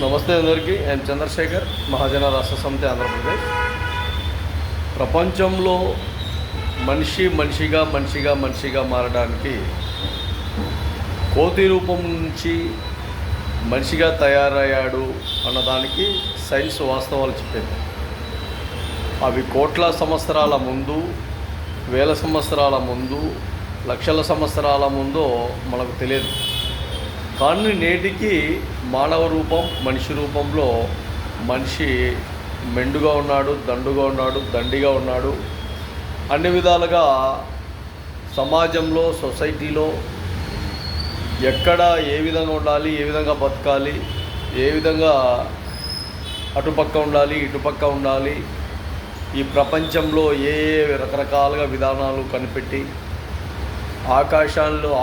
నమస్తే అందరికీ. ఐఎమ్ చంద్రశేఖర్, మహాజన రాష్ట్ర సమితి, ఆంధ్రప్రదేశ్. ప్రపంచంలో మనిషిగా మారడానికి కోతి రూపం నుంచి మనిషిగా తయారయ్యాడు అన్నదానికి సైన్స్ వాస్తవాలు చెప్పింది. అవి కోట్ల సంవత్సరాల ముందు, వేల సంవత్సరాల ముందు, లక్షల సంవత్సరాల ముందో మనకు తెలియదు. కానీ నేటికి మానవ రూపం, మనిషి రూపంలో మనిషి మెండుగా ఉన్నాడు, దండుగా ఉన్నాడు, దండిగా ఉన్నాడు. అన్ని విధాలుగా సమాజంలో, సొసైటీలో ఎక్కడ ఏ విధంగా ఉండాలి, ఏ విధంగా బతకాలి, ఏ విధంగా అటుపక్క ఉండాలి, ఇటుపక్క ఉండాలి, ఈ ప్రపంచంలో ఏ రకరకాలుగా విధానాలు కనిపెట్టి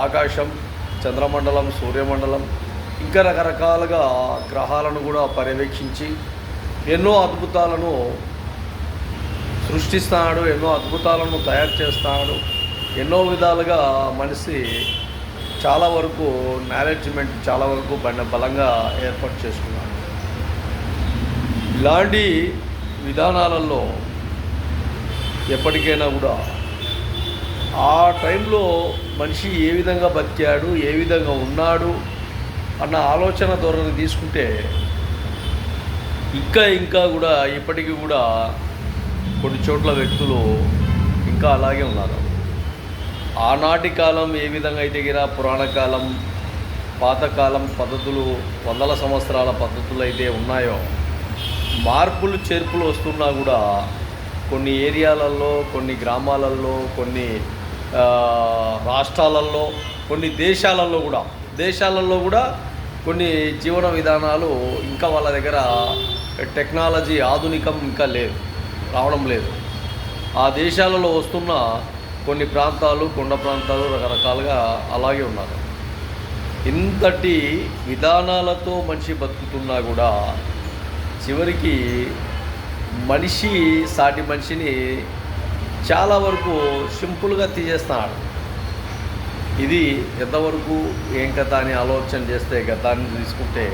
ఆకాశం, చంద్రమండలం, సూర్యమండలం, ఇంకా రకరకాలుగా గ్రహాలను కూడా పర్యవేక్షించి ఎన్నో అద్భుతాలను సృష్టిస్తాడు, ఎన్నో అద్భుతాలను తయారు చేస్తాడు. ఎన్నో విధాలుగా మనిషి చాలా వరకు మేనేజ్మెంట్ చాలా వరకు బలంగా ఏర్పాటు చేసుకున్నాడు. ఇలాంటి విధానాలలో ఎప్పటికైనా కూడా ఆ టైంలో మనిషి ఏ విధంగా బతికాడు, ఏ విధంగా ఉన్నాడు అన్న ఆలోచన ధోరణి తీసుకుంటే ఇంకా కూడా ఇప్పటికీ కూడా కొన్ని చోట్ల వ్యక్తులు ఇంకా అలాగే ఉన్నారు. ఆనాటి కాలం ఏ విధంగా అయితే పురాణ కాలం, పాతకాలం పద్ధతులు, వందల సంవత్సరాల పద్ధతులు అయితే ఉన్నాయో, మార్పులు చేర్పులు వస్తున్నా కూడా కొన్ని ఏరియాలలో, కొన్ని గ్రామాలలో, కొన్ని రాష్ట్రాలలో, కొన్ని దేశాలలో కూడా కొన్ని జీవన విధానాలు ఇంకా వాళ్ళ దగ్గర టెక్నాలజీ, ఆధునికం ఇంకా రావడం లేదు. ఆ దేశాలలో వస్తున్న కొన్ని ప్రాంతాలు, కొండ ప్రాంతాలు రకరకాలుగా అలాగే ఉన్నారు. ఇంతటి విధానాలతో మనిషి బతుకుతున్నా కూడా చివరికి మనిషి సాటి మనిషిని చాలా వరకు సింపుల్గా తీసేస్తున్నాడు. ఇది ఎంతవరకు ఏం కథ అని ఆలోచన చేస్తే, గతాన్ని తీసుకుంటే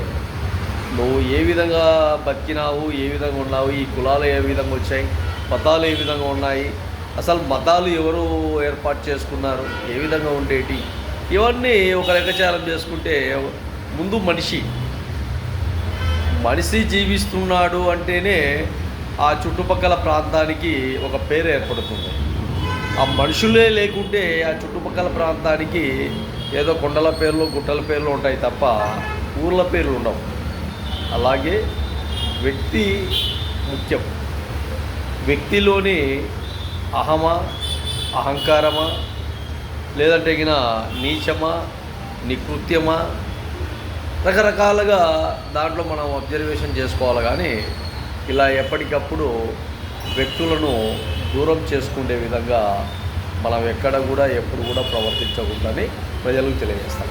నువ్వు ఏ విధంగా బతికినావు, ఏ విధంగా ఉన్నావు, ఈ కులాలు ఏ విధంగా వచ్చాయి, మతాలు ఏ విధంగా ఉన్నాయి, అసలు మతాలు ఎవరు ఏర్పాటు చేసుకున్నారు, ఏ విధంగా ఉండేటి, ఇవన్నీ ఒక లెక్కచారం చేసుకుంటే ముందు మనిషి జీవిస్తున్నాడు అంటేనే ఆ చుట్టుపక్కల ప్రాంతానికి ఒక పేరు ఏర్పడుతుంది. ఆ మనుషులే లేకుంటే ఆ చుట్టుపక్కల ప్రాంతానికి ఏదో కొండల పేర్లు, గుట్టల పేర్లు ఉంటాయి తప్ప ఊర్ల పేర్లు ఉండవు. అలాగే వ్యక్తి ముఖ్యం. వ్యక్తిలోని అహంకారమా, లేదంటే నీచమా, నికృత్యమా, రకరకాలుగా దాంట్లో మనం అబ్జర్వేషన్ చేసుకోవాలి. కానీ ఇలా ఎప్పటికప్పుడు వ్యక్తులను దూరం చేసుకునే విధంగా మనం ఎక్కడ కూడా ఎప్పుడు కూడా ప్రవర్తించకూడదని ప్రజలకు తెలియజేస్తాం.